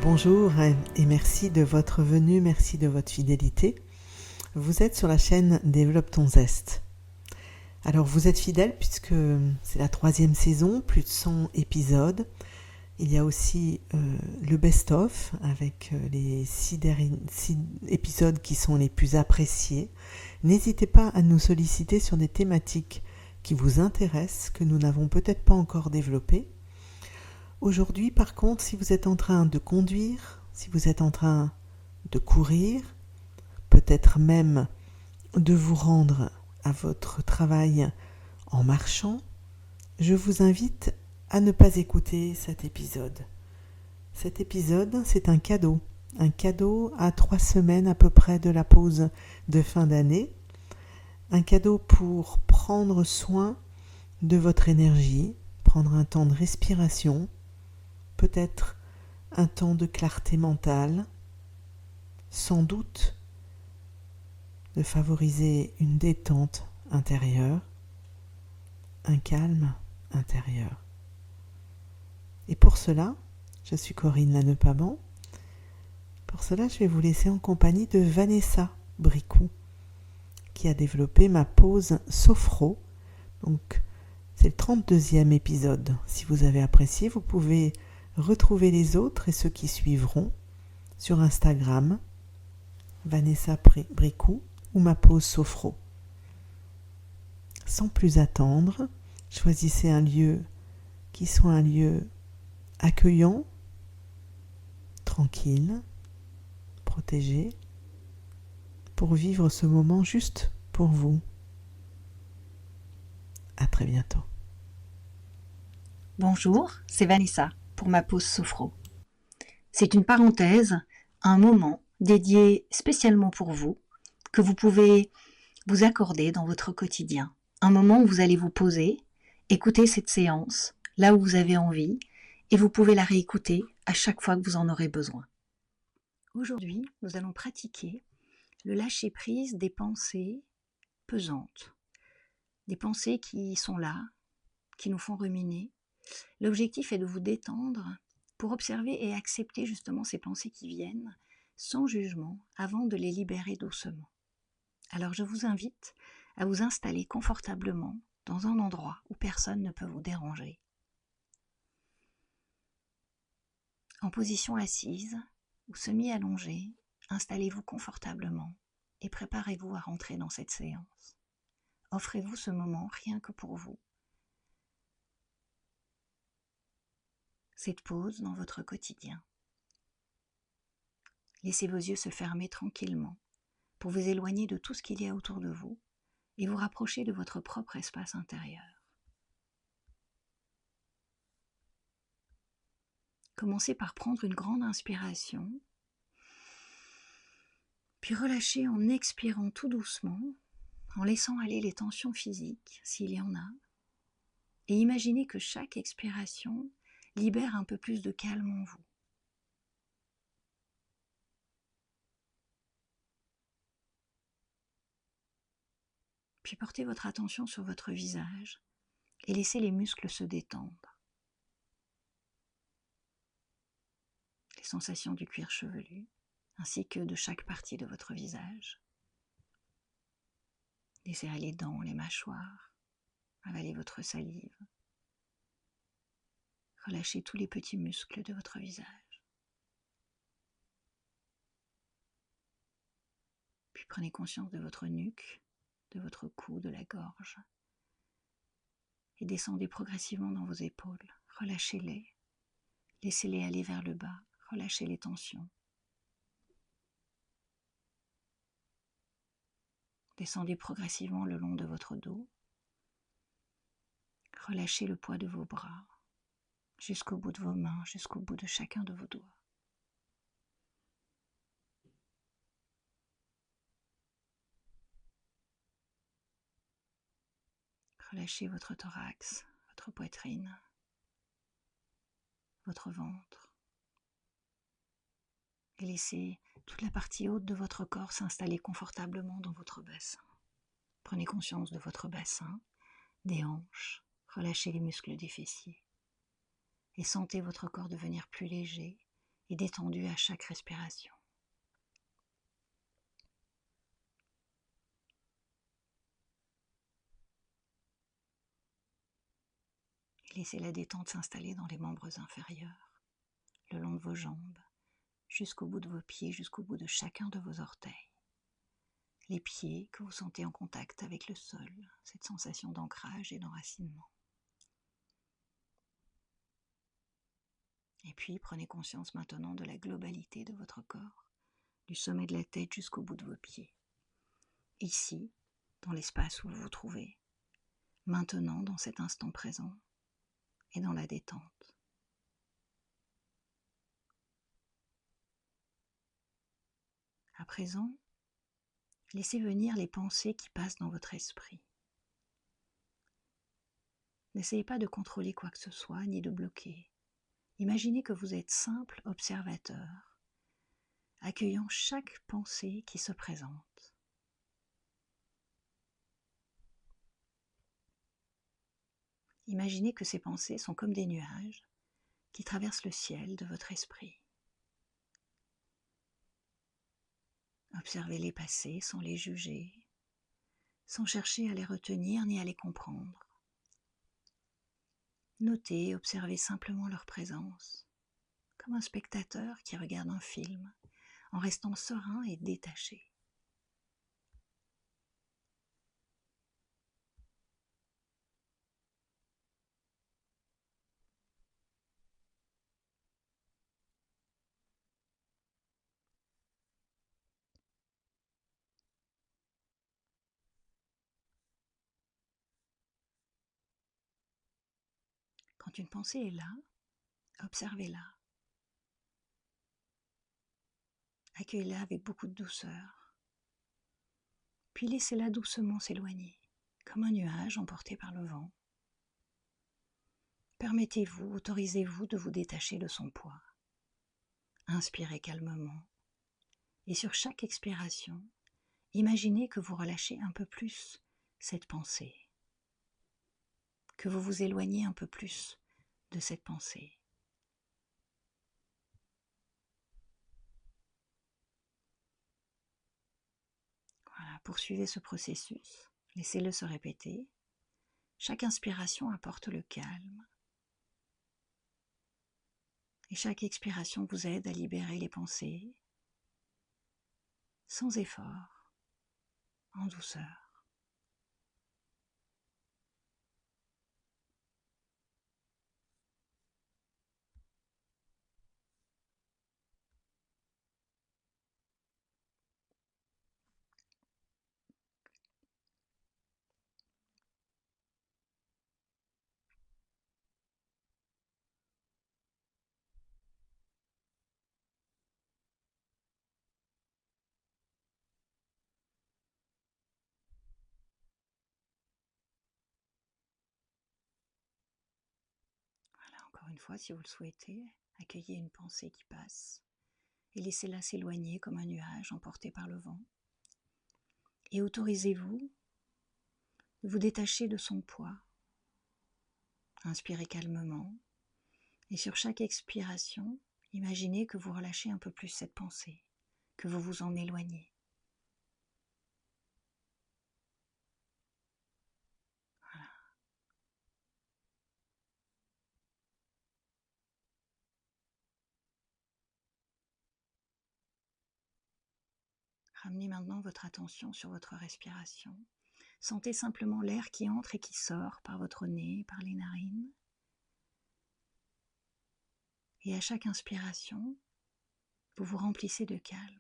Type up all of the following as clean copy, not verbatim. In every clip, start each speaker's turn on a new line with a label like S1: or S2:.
S1: Bonjour et merci de votre venue, merci de votre fidélité. Vous êtes sur la chaîne Développe ton zeste. Alors vous êtes fidèles puisque c'est la 3e saison, plus de 100 épisodes. Il y a aussi le best-of avec les 6 épisodes qui sont les plus appréciés. N'hésitez pas à nous solliciter sur des thématiques qui vous intéressent, que nous n'avons peut-être pas encore développées. Aujourd'hui, par contre, si vous êtes en train de conduire, si vous êtes en train de courir, peut-être même de vous rendre à votre travail en marchant, je vous invite à ne pas écouter cet épisode. Cet épisode, c'est un cadeau à 3 semaines à peu près de la pause de fin d'année, un cadeau pour prendre soin de votre énergie, prendre un temps de respiration, peut-être un temps de clarté mentale, sans doute de favoriser une détente intérieure, un calme intérieur. Et pour cela, je suis Corinne Lannepaban, pour cela je vais vous laisser en compagnie de Vanessa Bricou, qui a développé ma pause sophro. Donc c'est le 32e épisode. Si vous avez apprécié, vous pouvez retrouver les autres et ceux qui suivront sur Instagram, Vanessa Bricou ou ma pause sophro. Sans plus attendre, choisissez un lieu qui soit un lieu accueillant, tranquille, protégé, pour vivre ce moment juste pour vous. À très bientôt.
S2: Bonjour, c'est Vanessa pour ma pause sophro. C'est une parenthèse, un moment dédié spécialement pour vous, que vous pouvez vous accorder dans votre quotidien. Un moment où vous allez vous poser, écouter cette séance, là où vous avez envie, et vous pouvez la réécouter à chaque fois que vous en aurez besoin. Aujourd'hui, nous allons pratiquer le lâcher-prise des pensées pesantes. Des pensées qui sont là, qui nous font ruminer. L'objectif est de vous détendre pour observer et accepter justement ces pensées qui viennent sans jugement avant de les libérer doucement. Alors je vous invite à vous installer confortablement dans un endroit où personne ne peut vous déranger. En position assise ou semi-allongée, installez-vous confortablement et préparez-vous à rentrer dans cette séance. Offrez-vous ce moment rien que pour vous. Cette pause dans votre quotidien. Laissez vos yeux se fermer tranquillement pour vous éloigner de tout ce qu'il y a autour de vous et vous rapprocher de votre propre espace intérieur. Commencez par prendre une grande inspiration, puis relâchez en expirant tout doucement, en laissant aller les tensions physiques s'il y en a, et imaginez que chaque expiration libère un peu plus de calme en vous. Puis portez votre attention sur votre visage et laissez les muscles se détendre. Les sensations du cuir chevelu, ainsi que de chaque partie de votre visage. Desserrez les dents, les mâchoires, avalez votre salive. Relâchez tous les petits muscles de votre visage. Puis prenez conscience de votre nuque, de votre cou, de la gorge. Et descendez progressivement dans vos épaules. Relâchez-les. Laissez-les aller vers le bas. Relâchez les tensions. Descendez progressivement le long de votre dos. Relâchez le poids de vos bras, jusqu'au bout de vos mains, jusqu'au bout de chacun de vos doigts. Relâchez votre thorax, votre poitrine, votre ventre. Et laissez toute la partie haute de votre corps s'installer confortablement dans votre bassin. Prenez conscience de votre bassin, des hanches, relâchez les muscles des fessiers. Et sentez votre corps devenir plus léger et détendu à chaque respiration. Et laissez la détente s'installer dans les membres inférieurs, le long de vos jambes, jusqu'au bout de vos pieds, jusqu'au bout de chacun de vos orteils. Les pieds que vous sentez en contact avec le sol, cette sensation d'ancrage et d'enracinement. Et puis prenez conscience maintenant de la globalité de votre corps, du sommet de la tête jusqu'au bout de vos pieds. Ici, dans l'espace où vous vous trouvez, maintenant dans cet instant présent et dans la détente. À présent, laissez venir les pensées qui passent dans votre esprit. N'essayez pas de contrôler quoi que ce soit, ni de bloquer. Imaginez que vous êtes simple observateur, accueillant chaque pensée qui se présente. Imaginez que ces pensées sont comme des nuages qui traversent le ciel de votre esprit. Observez-les passer sans les juger, sans chercher à les retenir ni à les comprendre. Notez et observez simplement leur présence, comme un spectateur qui regarde un film, en restant serein et détaché. Quand une pensée est là, observez-la. Accueillez-la avec beaucoup de douceur. Puis laissez-la doucement s'éloigner, comme un nuage emporté par le vent. Permettez-vous, autorisez-vous de vous détacher de son poids. Inspirez calmement. Et sur chaque expiration, imaginez que vous relâchez un peu plus cette pensée, que vous vous éloignez un peu plus de cette pensée. Voilà, poursuivez ce processus, laissez-le se répéter. Chaque inspiration apporte le calme. Et chaque expiration vous aide à libérer les pensées, sans effort, en douceur. Voilà, encore une fois, si vous le souhaitez, accueillez une pensée qui passe et laissez-la s'éloigner comme un nuage emporté par le vent. Et autorisez-vous de vous détacher de son poids. Inspirez calmement et sur chaque expiration, imaginez que vous relâchez un peu plus cette pensée, que vous vous en éloignez. Voilà. Ramenez maintenant votre attention sur votre respiration. Sentez simplement l'air qui entre et qui sort par votre nez, par les narines. Et à chaque inspiration, vous vous remplissez de calme.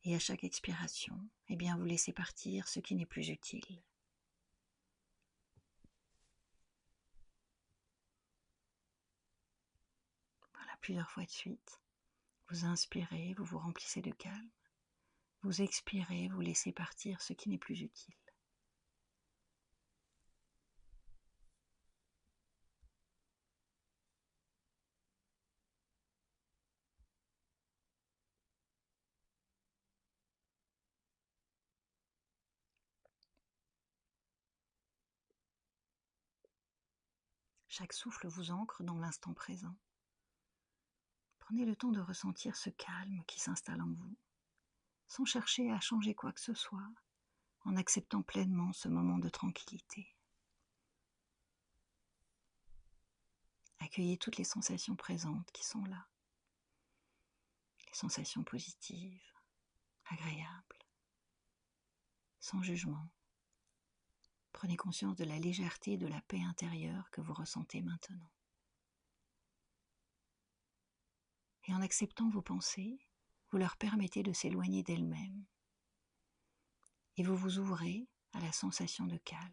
S2: Et à chaque expiration, eh bien, vous laissez partir ce qui n'est plus utile. Voilà, plusieurs fois de suite. Vous inspirez, vous vous remplissez de calme. Vous expirez, vous laissez partir ce qui n'est plus utile. Chaque souffle vous ancre dans l'instant présent. Prenez le temps de ressentir ce calme qui s'installe en vous, sans chercher à changer quoi que ce soit, en acceptant pleinement ce moment de tranquillité. Accueillez toutes les sensations présentes qui sont là, les sensations positives, agréables, sans jugement. Prenez conscience de la légèreté et de la paix intérieure que vous ressentez maintenant. Et en acceptant vos pensées, vous leur permettez de s'éloigner d'elles-mêmes et vous vous ouvrez à la sensation de calme.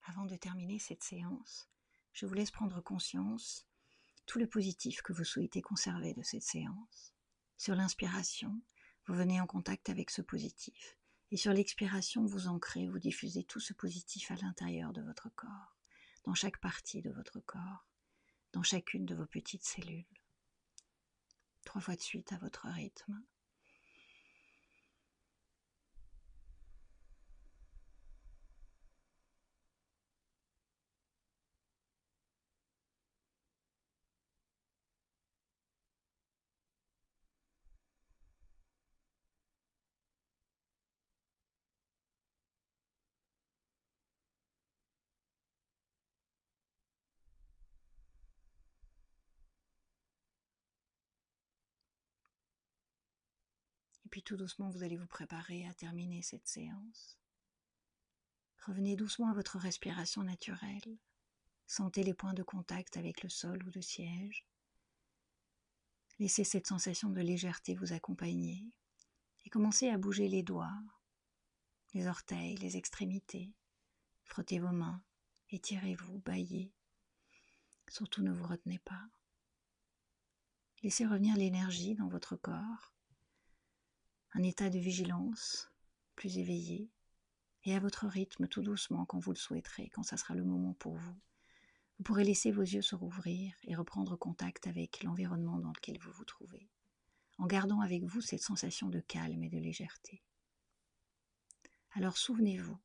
S2: Avant de terminer cette séance, je vous laisse prendre conscience tout le positif que vous souhaitez conserver de cette séance. Sur l'inspiration, vous venez en contact avec ce positif. Et sur l'expiration, vous ancrez, vous diffusez tout ce positif à l'intérieur de votre corps, dans chaque partie de votre corps, dans chacune de vos petites cellules. 3 fois de suite à votre rythme. Et puis tout doucement, vous allez vous préparer à terminer cette séance. Revenez doucement à votre respiration naturelle. Sentez les points de contact avec le sol ou le siège. Laissez cette sensation de légèreté vous accompagner et commencez à bouger les doigts, les orteils, les extrémités. Frottez vos mains, étirez-vous, bâillez. Surtout ne vous retenez pas. Laissez revenir l'énergie dans votre corps, un état de vigilance plus éveillé, et à votre rythme, tout doucement, quand vous le souhaiterez, quand ça sera le moment pour vous. Vous pourrez laisser vos yeux se rouvrir et reprendre contact avec l'environnement dans lequel vous vous trouvez, en gardant avec vous cette sensation de calme et de légèreté. Alors souvenez-vous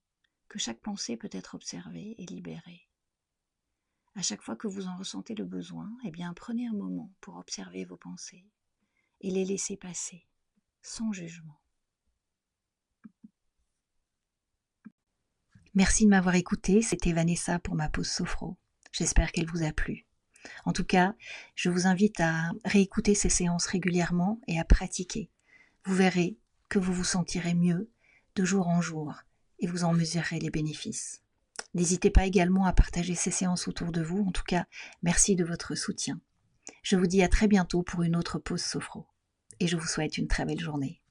S2: que chaque pensée peut être observée et libérée. À chaque fois que vous en ressentez le besoin, eh bien prenez un moment pour observer vos pensées et les laisser passer, sans jugement. Merci de m'avoir écouté, c'était Vanessa pour ma pause sophro. J'espère qu'elle vous a plu. En tout cas, je vous invite à réécouter ces séances régulièrement et à pratiquer. Vous verrez que vous vous sentirez mieux de jour en jour et vous en mesurerez les bénéfices. N'hésitez pas également à partager ces séances autour de vous. En tout cas, merci de votre soutien. Je vous dis à très bientôt pour une autre pause sophro et je vous souhaite une très belle journée.